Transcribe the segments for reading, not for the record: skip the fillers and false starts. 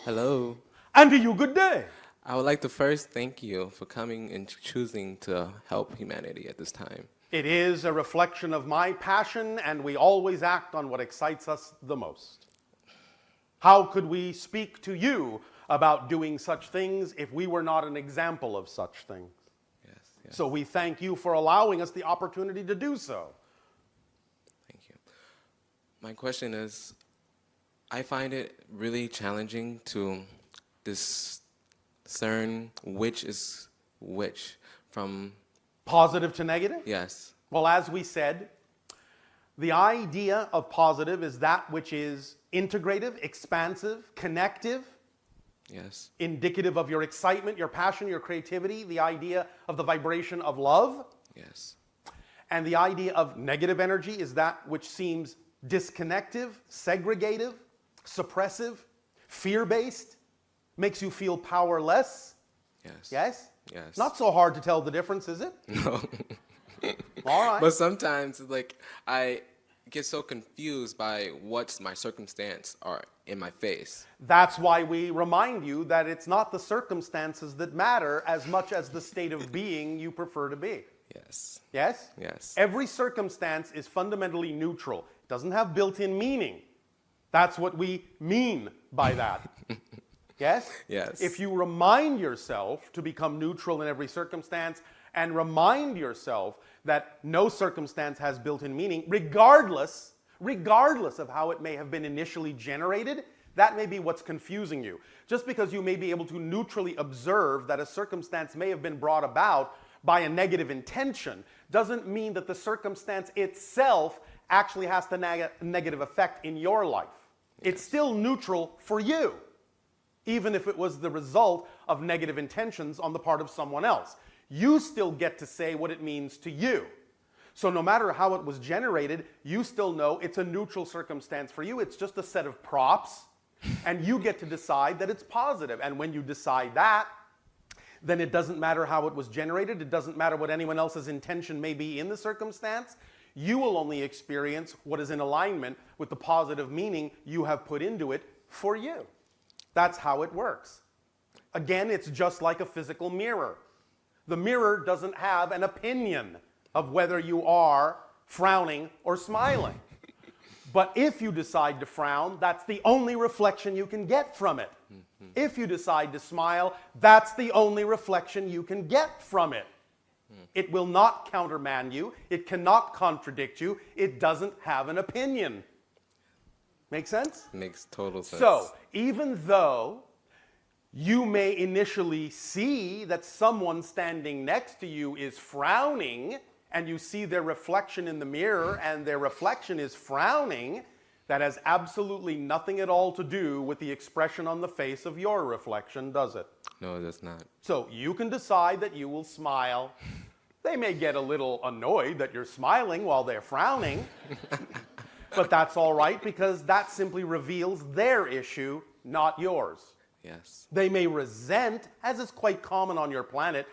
Hello. And to you, good day. I would like to first thank you for coming and choosing to help humanity at this time. It is a reflection of my passion, and we always act on what excites us the most. How could we speak to you about doing such things if we were not an example of such things? Yes. So we thank you for allowing us the opportunity to do so. Thank you. My question is, I find it really challenging to discern which is which from... Positive to negative? Yes. Well, as we said, the idea of positive is that which is integrative, expansive, connective, Yes. indicative of your excitement, your passion, your creativity, the idea of the vibration of love. Yes. And the idea of negative energy is that which seems disconnective, segregative, suppressive, fear-based, makes you feel powerless. Yes. Yes? Yes. Not so hard to tell the difference, is it? No. All right. But sometimes, I get so confused by what's my circumstance or in my face. That's why we remind you that it's not the circumstances that matter as much as the state of being you prefer to be. Yes. Yes? Yes. Every circumstance is fundamentally neutral. It doesn't have built-in meaning. That's what we mean by that. Yes? Yes. If you remind yourself to become neutral in every circumstance and remind yourself that no circumstance has built-in meaning, regardless of how it may have been initially generated, that may be what's confusing you. Just because you may be able to neutrally observe that a circumstance may have been brought about by a negative intention doesn't mean that the circumstance itself actually has the negative effect in your life. Yes. It's still neutral for you, even if it was the result of negative intentions on the part of someone else. You still get to say what it means to you. So no matter how it was generated, you still know it's a neutral circumstance for you. It's just a set of props, and you get to decide that it's positive. And when you decide that, then it doesn't matter how it was generated. It doesn't matter what anyone else's intention may be in the circumstance. You will only experience what is in alignment with the positive meaning you have put into it for you. That's how it works. Again, it's just like a physical mirror. The mirror doesn't have an opinion of whether you are frowning or smiling. But if you decide to frown, that's the only reflection you can get from it. If you decide to smile, that's the only reflection you can get from it. It will not countermand you. It cannot contradict you. It doesn't have an opinion. Make sense? Makes total sense. So, even though you may initially see that someone standing next to you is frowning, and you see their reflection in the mirror, and their reflection is frowning, that has absolutely nothing at all to do with the expression on the face of your reflection, does it? No, it does not. So you can decide that you will smile. They may get a little annoyed that you're smiling while they're frowning, but that's all right because that simply reveals their issue, not yours. Yes. They may resent, as is quite common on your planet,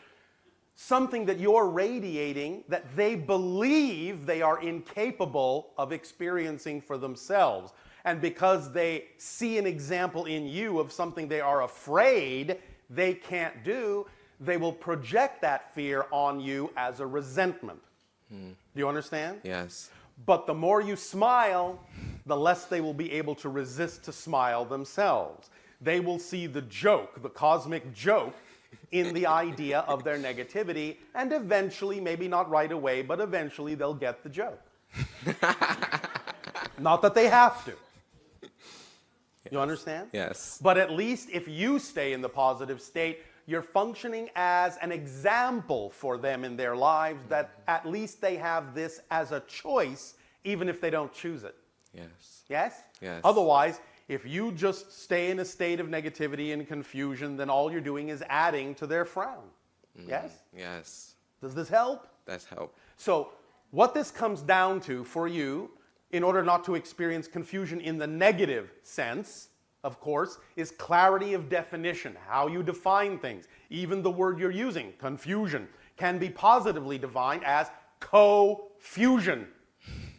something that you're radiating that they believe they are incapable of experiencing for themselves. And because they see an example in you of something they are afraid they can't do, they will project that fear on you as a resentment. Do you understand? Yes. But the more you smile, the less they will be able to resist to smile themselves. They will see the joke, the cosmic joke, in the idea of their negativity, and eventually, maybe not right away, but eventually they'll get the joke. Not that they have to. You understand? Yes. But at least if you stay in the positive state, you're functioning as an example for them in their lives that at least they have this as a choice, even if they don't choose it. Yes. Yes? Yes. Otherwise, if you just stay in a state of negativity and confusion, then all you're doing is adding to their frown. Yes? Yes. Does this help? That's help. So what this comes down to for you, in order not to experience confusion in the negative sense, of course, is clarity of definition, how you define things. Even the word you're using, confusion, can be positively defined as co-fusion.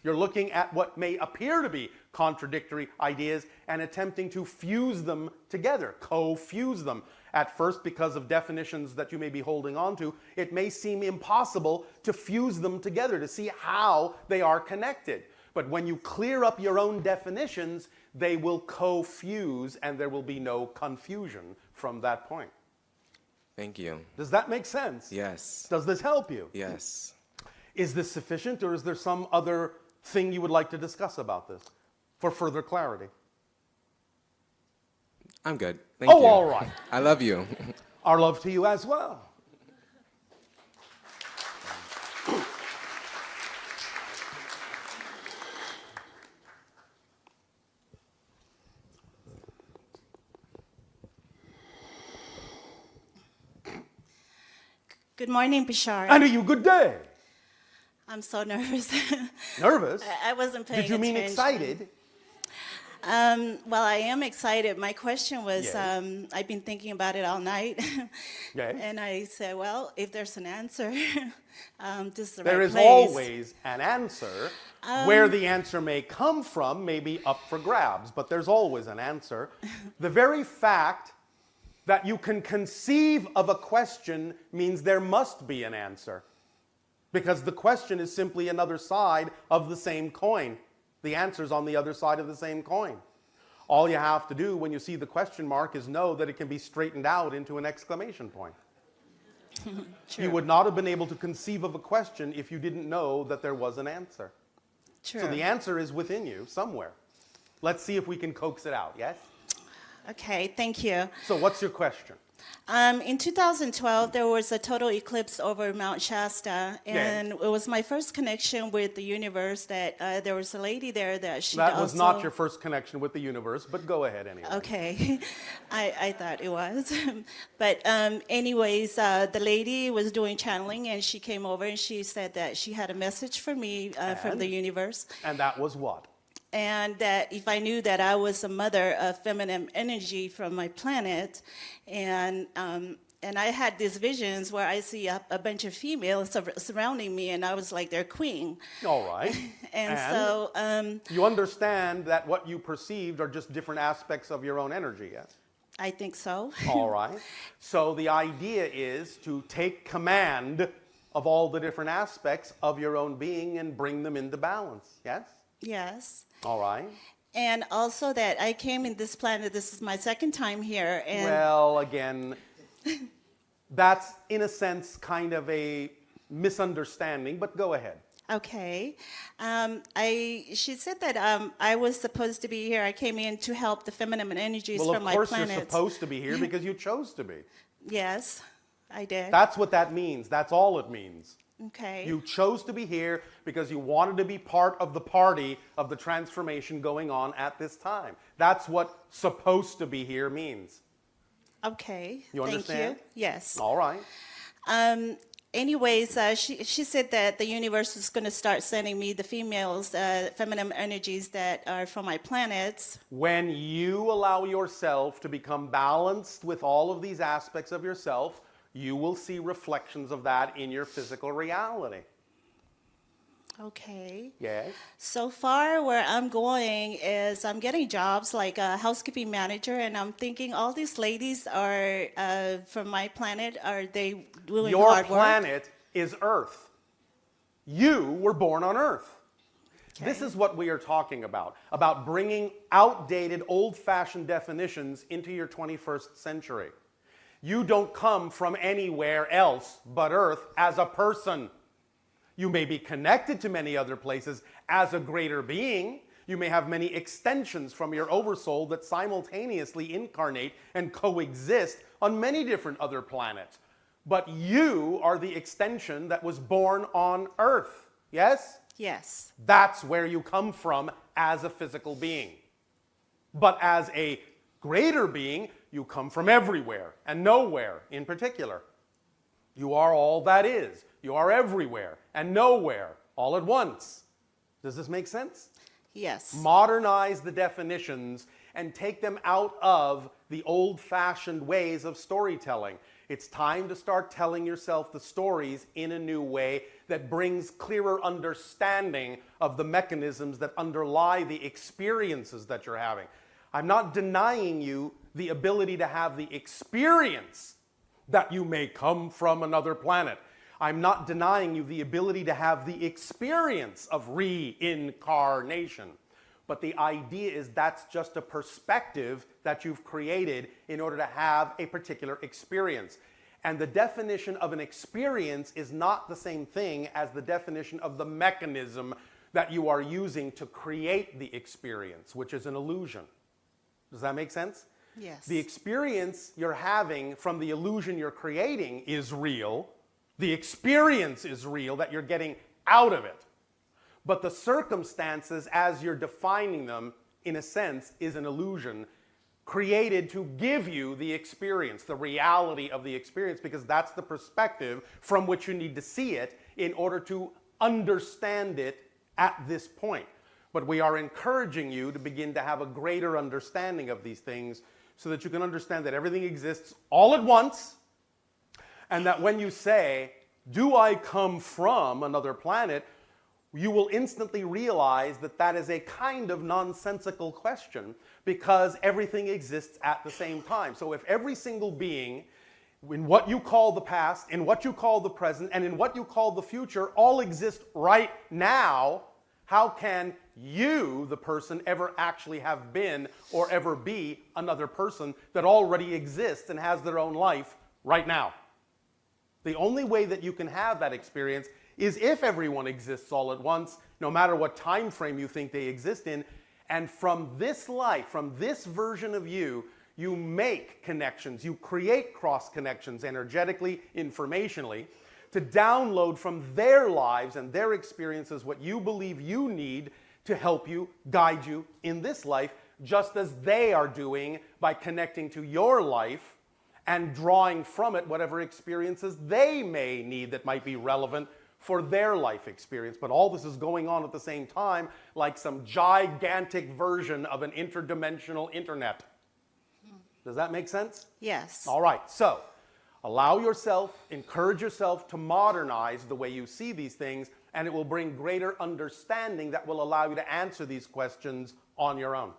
You're looking at what may appear to be contradictory ideas and attempting to fuse them together, co-fuse them. At first, because of definitions that you may be holding on to, it may seem impossible to fuse them together, to see how they are connected. But when you clear up your own definitions, they will co-fuse and there will be no confusion from that point. Thank you. Does that make sense? Yes. Does this help you? Yes. Is this sufficient, or is there some other thing you would like to discuss about this for further clarity? I'm good. Thank you. Oh, all right. I love you. Our love to you as well. Good morning, Bashar. And you, good day. I'm so nervous. Nervous? I wasn't paying Did you mean attention. excited? Well, I am excited. My question was, Yes. I've been thinking about it all night. Yes. And I said, well, if there's an answer, this is the There right is place. always an answer. Where the answer may come from may be up for grabs, but there's always an answer. The very fact that you can conceive of a question means there must be an answer. Because the question is simply another side of the same coin. The answer's on the other side of the same coin. All you have to do when you see the question mark is know that it can be straightened out into an exclamation point. True. You would not have been able to conceive of a question if you didn't know that there was an answer. True. So the answer is within you somewhere. Let's see if we can coax it out, yes? Okay, thank you. So what's your question? In 2012, there was a total eclipse over Mount Shasta, and it was my first connection with the universe. That there was a lady there that she That also... was not your first connection with the universe, but go ahead anyway. Okay, I thought it was. But anyways, the lady was doing channeling, and she came over and she said that she had a message for me from the universe. And that was what? And that if I knew that I was a mother of feminine energy from my planet, and I had these visions where I see a bunch of females surrounding me, and I was like their queen. All right. And so... you understand that what you perceived are just different aspects of your own energy, yes? I think so. All right. So the idea is to take command of all the different aspects of your own being and bring them into balance, yes? Yes. All right. And also that I came in this planet, this is my second time here. And Well, again, that's in a sense kind of a misunderstanding, but go ahead. okay. She said that I was supposed to be here. I came in to help the feminine energies Well, from of my course planet. you're supposed to be here because you chose to be. Yes, I did. That's what that means. That's all it means. Okay. You chose to be here because you wanted to be part of the party of the transformation going on at this time. That's what supposed to be here means. Okay. You understand? Thank you. Yes. All right. Anyways, she said that the universe is going to start sending me the females, feminine energies that are from my planets. When you allow yourself to become balanced with all of these aspects of yourself, you will see reflections of that in your physical reality. Okay. Yes? So far, where I'm going is I'm getting jobs like a housekeeping manager, and I'm thinking all these ladies are from my planet. Are they doing Your hard work? planet is Earth. You were born on Earth. This is what we are talking about bringing outdated, old-fashioned definitions into your 21st century. You don't come from anywhere else but Earth as a person. You may be connected to many other places as a greater being. You may have many extensions from your oversoul that simultaneously incarnate and coexist on many different other planets. But you are the extension that was born on Earth. Yes? Yes. That's where you come from as a physical being. But as a greater being, you come from everywhere and nowhere in particular. You are all that is. You are everywhere and nowhere all at once. Does this make sense? Yes. Modernize the definitions and take them out of the old-fashioned ways of storytelling. It's time to start telling yourself the stories in a new way that brings clearer understanding of the mechanisms that underlie the experiences that you're having. I'm not denying you the ability to have the experience that you may come from another planet. I'm not denying you the ability to have the experience of reincarnation. But the idea is that's just a perspective that you've created in order to have a particular experience. And the definition of an experience is not the same thing as the definition of the mechanism that you are using to create the experience, which is an illusion. Does that make sense? Yes. The experience you're having from the illusion you're creating is real. The experience is real that you're getting out of it. But the circumstances, as you're defining them, in a sense, is an illusion created to give you the experience, the reality of the experience, because that's the perspective from which you need to see it in order to understand it at this point. But we are encouraging you to begin to have a greater understanding of these things so that you can understand that everything exists all at once, and that when you say, "Do I come from another planet?" you will instantly realize that that is a kind of nonsensical question because everything exists at the same time. So if every single being, in what you call the past, in what you call the present, and in what you call the future, all exist right now, how can you, the person, ever actually have been or ever be another person that already exists and has their own life right now? The only way that you can have that experience is if everyone exists all at once, no matter what time frame you think they exist in, and from this life, from this version of you, you make connections, you create cross connections energetically, informationally, to download from their lives and their experiences what you believe you need to help you, guide you in this life, just as they are doing by connecting to your life and drawing from it whatever experiences they may need that might be relevant for their life experience. But all this is going on at the same time, like some gigantic version of an interdimensional internet. Does that make sense? Yes. All right, so allow yourself, encourage yourself to modernize the way you see these things, and it will bring greater understanding that will allow you to answer these questions on your own.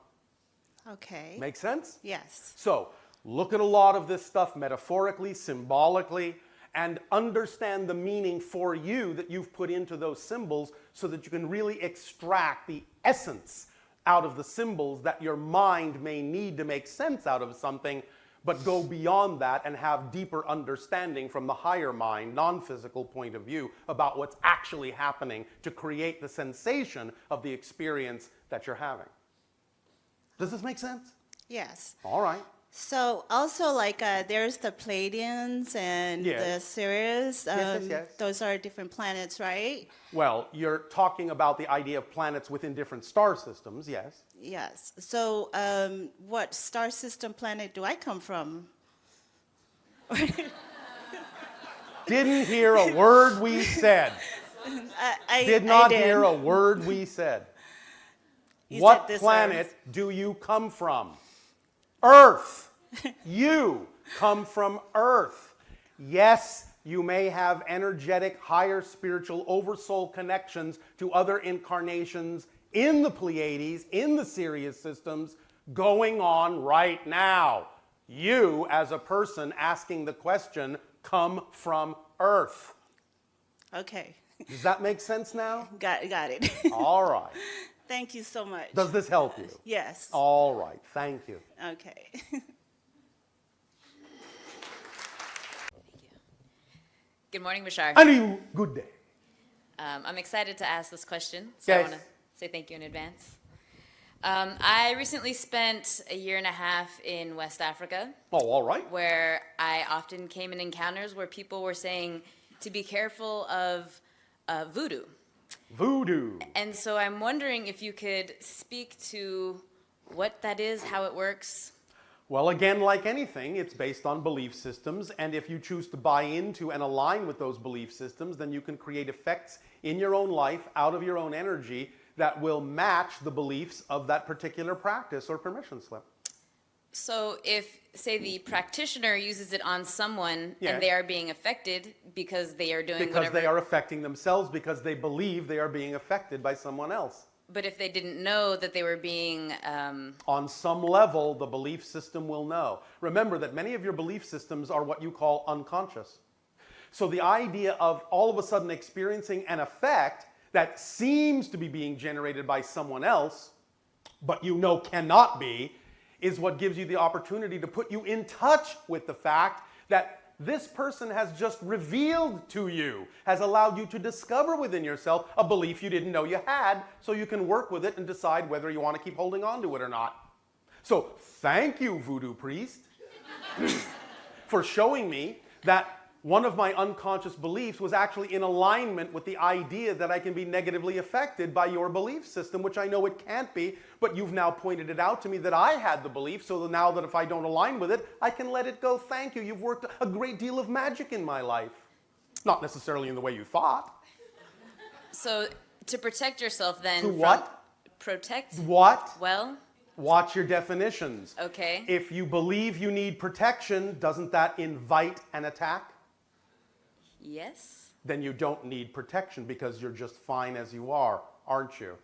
Okay. Make sense? Yes. So look at a lot of this stuff metaphorically, symbolically, and understand the meaning for you that you've put into those symbols so that you can really extract the essence out of the symbols that your mind may need to make sense out of something, but go beyond that and have deeper understanding from the higher mind, non-physical point of view about what's actually happening to create the sensation of the experience that you're having. Does this make sense? Yes. All right. So also like there's the Pleiadians and Yes. the Sirius. Yes. Those are different planets, right? Well, you're talking about the idea of planets within different star systems, yes. Yes. So what star system planet do I come from? Didn't hear a word we said. I Did not did. hear a word we said. You What said this planet Earth. do you come from? Earth. You come from Earth. Yes, you may have energetic, higher spiritual oversoul connections to other incarnations in the Pleiades, in the Sirius systems, going on right now. You, as a person asking the question, come from Earth. Okay. Does that make sense now? Got it. All right. Thank you so much. Does this help you? Yes. All right. Thank you. Okay. Good morning, Bashar. Any good day. I'm excited to ask this question, so I Yes. want to say thank you in advance. I recently spent a year and a half in West Africa, Oh, all right. where I often came in encounters where people were saying to be careful of voodoo. Voodoo. And so I'm wondering if you could speak to what that is, how it works. Well, again, like anything, it's based on belief systems, and if you choose to buy into and align with those belief systems, then you can create effects in your own life, out of your own energy, that will match the beliefs of that particular practice or permission slip. So if, say, the practitioner uses it on someone Yeah. and they are being affected because they are doing Because whatever. they are affecting themselves because they believe they are being affected by someone else. But if they didn't know that they were being, On some level, the belief system will know. Remember that many of your belief systems are what you call unconscious. So the idea of all of a sudden experiencing an effect that seems to be being generated by someone else, but you know cannot be, is what gives you the opportunity to put you in touch with the fact that this person has just revealed to you, has allowed you to discover within yourself a belief you didn't know you had, so you can work with it and decide whether you want to keep holding on to it or not. So thank you, voodoo priest, for showing me that one of my unconscious beliefs was actually in alignment with the idea that I can be negatively affected by your belief system, which I know it can't be, but you've now pointed it out to me that I had the belief, so now that if I don't align with it, I can let it go. Thank you. You've worked a great deal of magic in my life. Not necessarily in the way you thought. so to protect yourself then. To from- what? Protect? What? Well, Watch your definitions. okay. If you believe you need protection, doesn't that invite an attack? Yes. Then you don't need protection because you're just fine as you are, aren't you?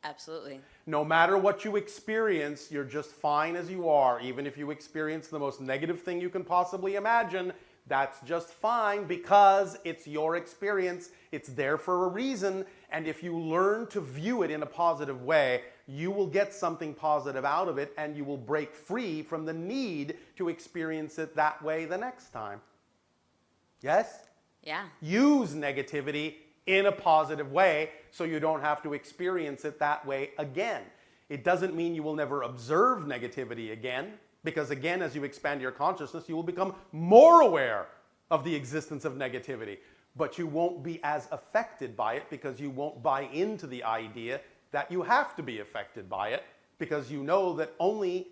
Absolutely. No matter what you experience, you're just fine as you are. Even if you experience the most negative thing you can possibly imagine, that's just fine because it's your experience. It's there for a reason. And if you learn to view it in a positive way, you will get something positive out of it and you will break free from the need to experience it that way the next time. Yes? Yeah. Use negativity in a positive way so you don't have to experience it that way again. It doesn't mean you will never observe negativity again, because again, as you expand your consciousness, you will become more aware of the existence of negativity. But you won't be as affected by it because you won't buy into the idea that you have to be affected by it, because you know that only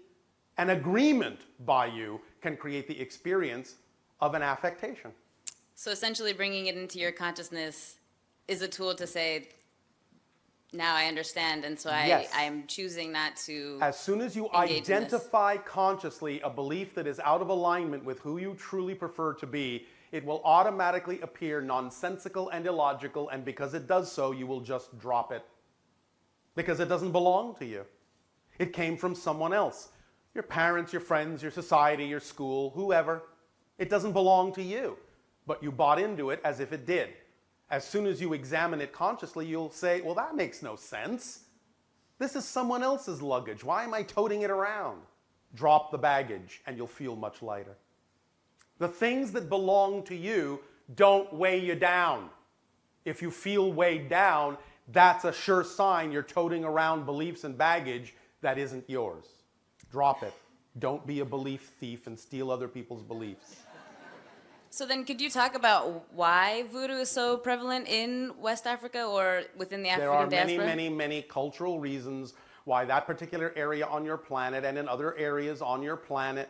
an agreement by you can create the experience of an affectation. So essentially bringing it into your consciousness is a tool to say, now I understand, and so Yes. I'm choosing not to. As soon as you engage in this. identify consciously a belief that is out of alignment with who you truly prefer to be, it will automatically appear nonsensical and illogical, and because it does so, you will just drop it. Because it doesn't belong to you. It came from someone else. Your parents, your friends, your society, your school, whoever. It doesn't belong to you. But you bought into it as if it did. As soon as you examine it consciously, you'll say, well, that makes no sense. This is someone else's luggage. Why am I toting it around? Drop the baggage and you'll feel much lighter. The things that belong to you don't weigh you down. If you feel weighed down, that's a sure sign you're toting around beliefs and baggage that isn't yours. Drop it. Don't be a belief thief and steal other people's beliefs. So then could you talk about why voodoo is so prevalent in West Africa or within the There African are diaspora? many cultural reasons why that particular area on your planet and in other areas on your planet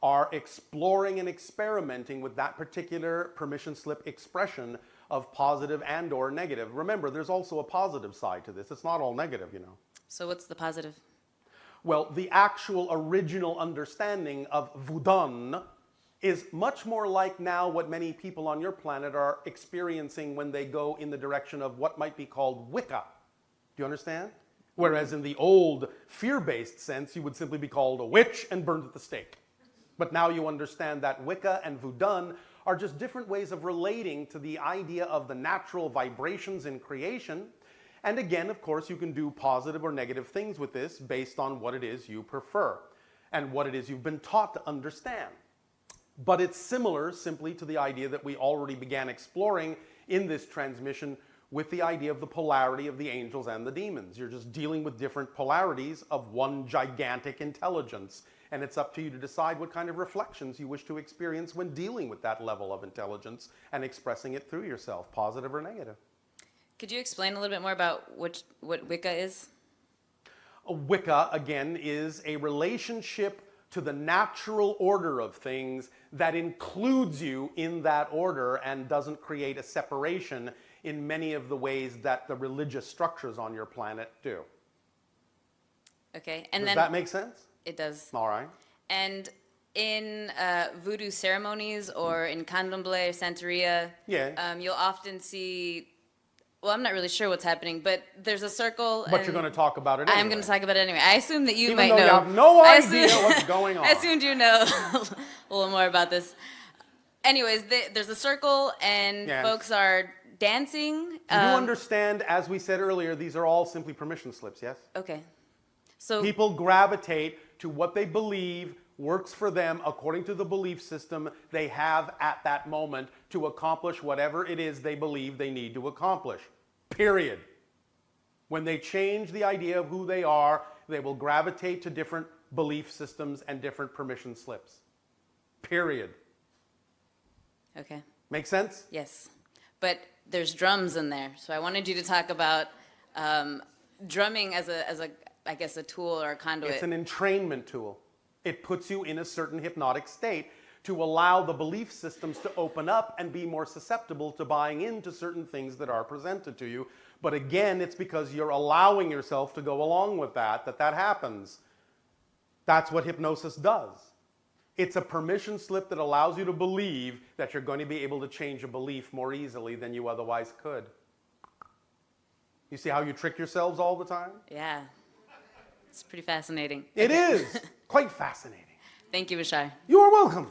are exploring and experimenting with that particular permission slip expression of positive and or negative. Remember, there's also a positive side to this. It's not all negative, you know. So what's the positive? Well, the actual original understanding of voodoo is much more like now what many people on your planet are experiencing when they go in the direction of what might be called Wicca. Do you understand? Whereas in the old fear-based sense, you would simply be called a witch and burned at the stake. But now you understand that Wicca and voodoo are just different ways of relating to the idea of the natural vibrations in creation. And again, of course, you can do positive or negative things with this based on what it is you prefer and what it is you've been taught to understand. But it's similar simply to the idea that we already began exploring in this transmission with the idea of the polarity of the angels and the demons. You're just dealing with different polarities of one gigantic intelligence. And it's up to you to decide what kind of reflections you wish to experience when dealing with that level of intelligence and expressing it through yourself, positive or negative. Could you explain a little bit more about what Wicca is? A Wicca, again, is a relationship to the natural order of things that includes you in that order and doesn't create a separation in many of the ways that the religious structures on your planet do. Okay, and Does then that make sense? It does. All right. And in voodoo ceremonies or in candomblé or santeria, Yeah. you'll often see, well, I'm not really sure what's happening, but there's a circle. But you're going to talk about it anyway. I'm going to talk about it anyway. I assume that you Even might though know. you have no I idea what's going on. I assumed you know a little more about this. Anyways, there's a circle and Yes. folks are dancing. You do understand, as we said earlier, these are all simply permission slips, yes? Okay. So People gravitate to what they believe works for them according to the belief system they have at that moment to accomplish whatever it is they believe they need to accomplish. Period. When they change the idea of who they are, they will gravitate to different belief systems and different permission slips. Period. okay. Make sense? Yes, but there's drums in there, so I wanted you to talk about drumming as a I guess a tool or a conduit. It's an entrainment tool. It puts you in a certain hypnotic state to allow the belief systems to open up and be more susceptible to buying into certain things that are presented to you. But again, it's because you're allowing yourself to go along with that happens. That's what hypnosis does. It's a permission slip that allows you to believe that you're going to be able to change a belief more easily than you otherwise could. You see how you trick yourselves all the time? Yeah, it's pretty fascinating. It is quite fascinating. Thank you, Bashar. You are welcome.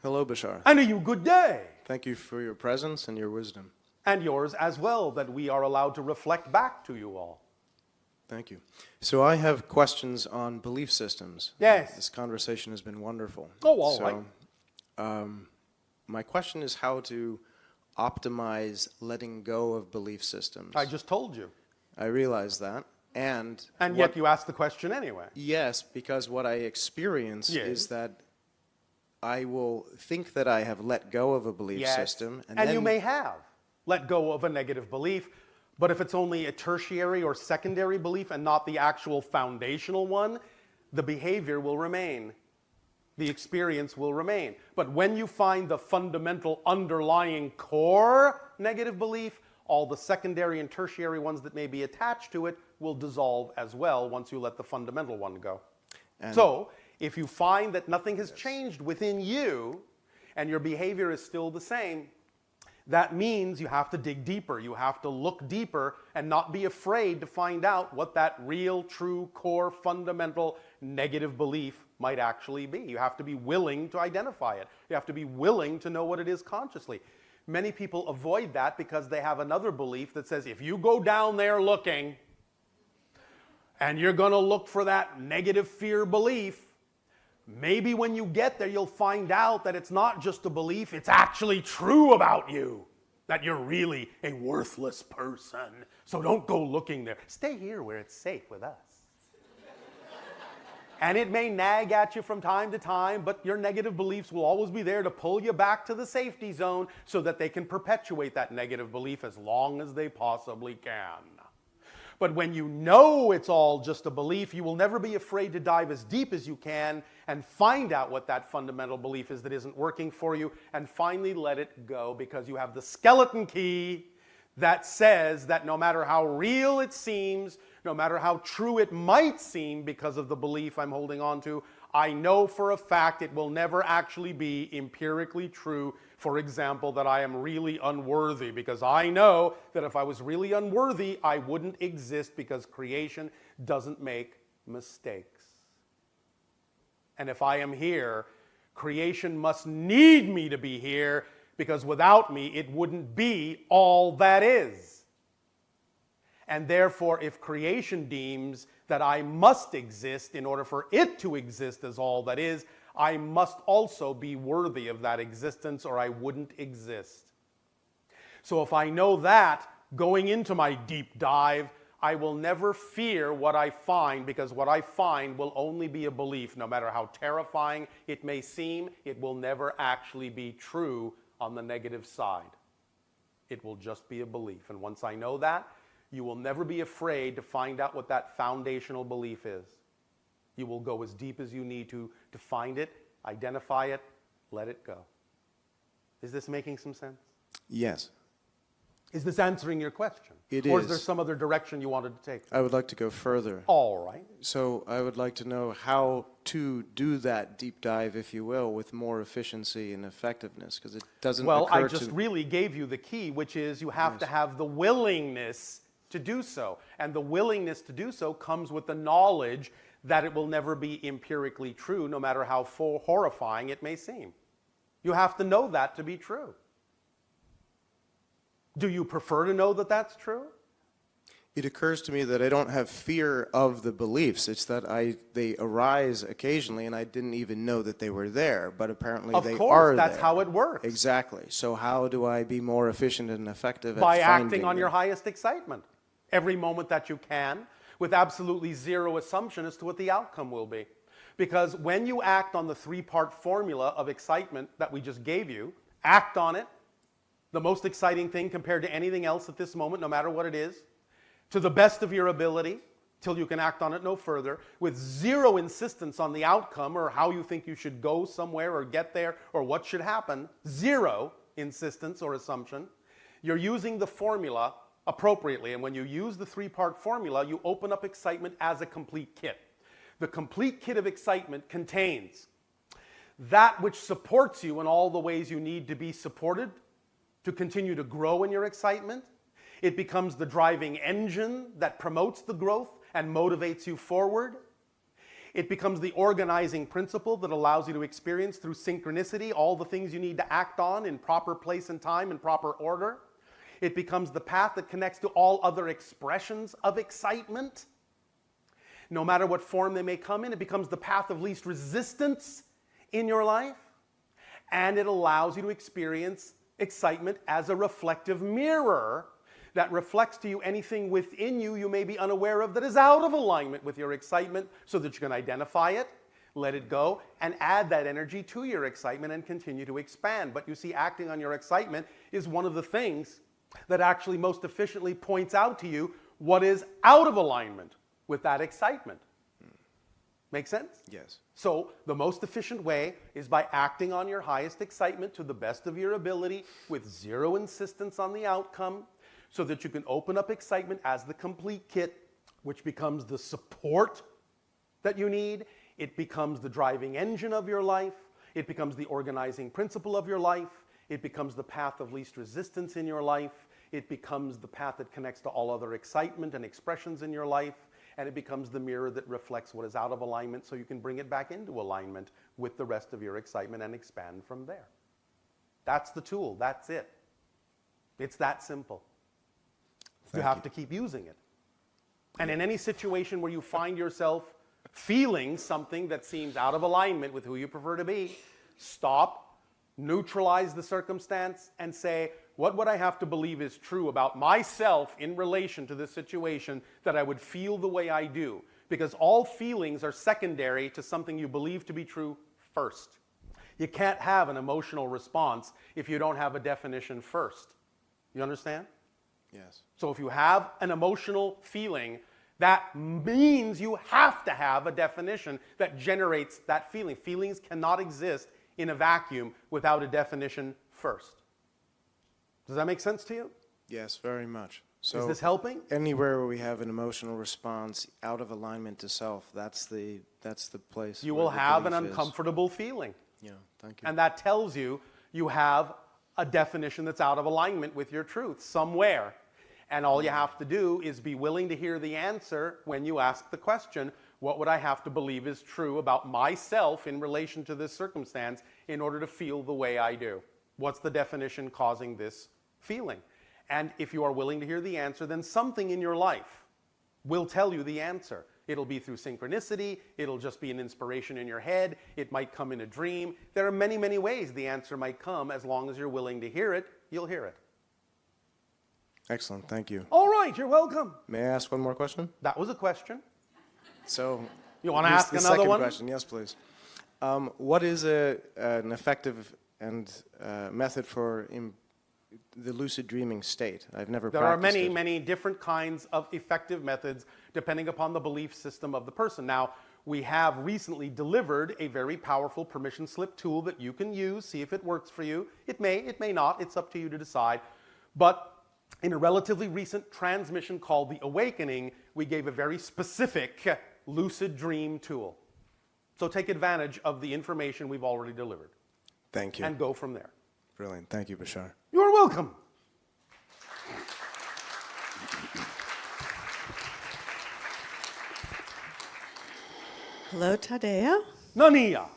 Hello, Bashar. And a you good day. Thank you for your presence and your wisdom. And yours as well, that we are allowed to reflect back to you all. Thank you. So I have questions on belief systems. Yes. This conversation has been wonderful. Oh, all so, my question is how to optimize letting go of belief systems. I just told you. I realize that. And Yet you asked the question anyway. Yes, because what I experience Yes. is that I will think that I have let go of a belief system. And then you may have let go of a negative belief, but if it's only a tertiary or secondary belief and not the actual foundational one, the behavior will remain. The experience will remain. But when you find the fundamental underlying core negative belief, all the secondary and tertiary ones that may be attached to it will dissolve as well once you let the fundamental one go. And So, if you find that nothing has changed within you and your behavior is still the same, that means you have to dig deeper. You have to look deeper and not be afraid to find out what that real, true, core, fundamental negative belief might actually be. You have to be willing to identify it. You have to be willing to know what it is consciously. Many people avoid that because they have another belief that says if you go down there looking and you're going to look for that negative fear belief, maybe when you get there you'll find out that it's not just a belief, it's actually true about you, that you're really a worthless person. So don't go looking there. Stay here where it's safe with us. And it may nag at you from time to time, but your negative beliefs will always be there to pull you back to the safety zone so that they can perpetuate that negative belief as long as they possibly can. But when you know it's all just a belief, you will never be afraid to dive as deep as you can and find out what that fundamental belief is that isn't working for you and finally let it go, because you have the skeleton key that says that no matter how real it seems, no matter how true it might seem because of the belief I'm holding on to, I know for a fact it will never actually be empirically true. For example, that I am really unworthy, because I know that if I was really unworthy, I wouldn't exist, because creation doesn't make mistakes. And if I am here, creation must need me to be here, because without me, it wouldn't be all that is. And therefore, if creation deems that I must exist in order for it to exist as all that is, I must also be worthy of that existence, or I wouldn't exist. So if I know that, going into my deep dive, I will never fear what I find, because what I find will only be a belief. No matter how terrifying it may seem, it will never actually be true on the negative side. It will just be a belief. And once I know that, you will never be afraid to find out what that foundational belief is. You will go as deep as you need to find it, identify it, let it go. Is this making some sense? Yes. Is this answering your question? It Or is is. there some other direction you wanted to take? I would like to go further. All right. So I would like to know how to do that deep dive, if you will, with more efficiency and effectiveness, because it doesn't Well, I occur just to... really gave you the key, which is you have to have the willingness to do so. And the willingness to do so comes with the knowledge that it will never be empirically true, no matter how horrifying it may seem. You have to know that to be true. Do you prefer to know that that's true? It occurs to me that I don't have fear of the beliefs. It's that they arise occasionally, and I didn't even know that they were there, but apparently Of they course, are that's there. how it works. Exactly. So how do I be more efficient and effective at By finding acting on them? your highest excitement every moment that you can, with absolutely zero assumption as to what the outcome will be. Because when you act on the three-part formula of excitement that we just gave you, act on it, the most exciting thing compared to anything else at this moment, no matter what it is, to the best of your ability, till you can act on it no further, with zero insistence on the outcome or how you think you should go somewhere or get there or what should happen, zero insistence or assumption. You're using the formula appropriately, and when you use the three-part formula, you open up excitement as a complete kit. The complete kit of excitement contains that which supports you in all the ways you need to be supported to continue to grow in your excitement. It becomes the driving engine that promotes the growth and motivates you forward. It becomes the organizing principle that allows you to experience through synchronicity all the things you need to act on in proper place and time, in proper order. It becomes the path that connects to all other expressions of excitement. No matter what form they may come in, it becomes the path of least resistance in your life. And it allows you to experience excitement as a reflective mirror that reflects to you anything within you you may be unaware of that is out of alignment with your excitement, so that you can identify it, let it go, and add that energy to your excitement and continue to expand. But you see, acting on your excitement is one of the things that actually most efficiently points out to you what is out of alignment with that excitement. Make sense? Yes. So the most efficient way is by acting on your highest excitement to the best of your ability with zero insistence on the outcome, so that you can open up excitement as the complete kit, which becomes the support that you need. It becomes the driving engine of your life. It becomes the organizing principle of your life. It becomes the path of least resistance in your life. It becomes the path that connects to all other excitement and expressions in your life. And it becomes the mirror that reflects what is out of alignment, so you can bring it back into alignment with the rest of your excitement and expand from there. That's the tool. That's it. It's that simple. You have to keep using it. And in any situation where you find yourself feeling something that seems out of alignment with who you prefer to be, stop, neutralize the circumstance, and say, what would I have to believe is true about myself in relation to this situation that I would feel the way I do? Because all feelings are secondary to something you believe to be true first. You can't have an emotional response if you don't have a definition first. You understand? Yes. So if you have an emotional feeling, that means you have to have a definition that generates that feeling. Feelings cannot exist in a vacuum without a definition first. Does that make sense to you? Yes, very much. So Is this helping? anywhere where we have an emotional response out of alignment to self, that's the place. You where will the have an belief is. uncomfortable feeling. Yeah, thank you. And that tells you you have a definition that's out of alignment with your truth somewhere. And all you have to do is be willing to hear the answer when you ask the question, what would I have to believe is true about myself in relation to this circumstance in order to feel the way I do? What's the definition causing this feeling? And if you are willing to hear the answer, then something in your life will tell you the answer. It'll be through synchronicity. It'll just be an inspiration in your head. It might come in a dream. There are many, many ways the answer might come. As long as you're willing to hear it, you'll hear it. Excellent, thank you. All right, you're welcome. May I ask one more question? That was a question. So, You want to here's ask the another second one? question. Yes, please. What is an effective and method for the lucid dreaming state? I've never There are practiced many, it. many different kinds of effective methods depending upon the belief system of the person. Now, we have recently delivered a very powerful permission slip tool that you can use, see if it works for you. It may not, it's up to you to decide. But in a relatively recent transmission called The Awakening, we gave a very specific lucid dream tool. So take advantage of the information we've already delivered. Thank you. And go from there. Brilliant. Thank you, Bashar. You're welcome. Hello, Tadeo. Nania.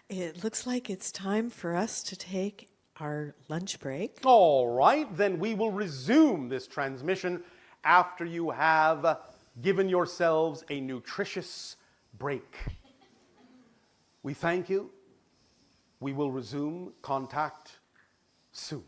It looks like it's time for us to take our lunch break. All right, then we will resume this transmission after you have given yourselves a nutritious break. We thank you. We will resume contact soon.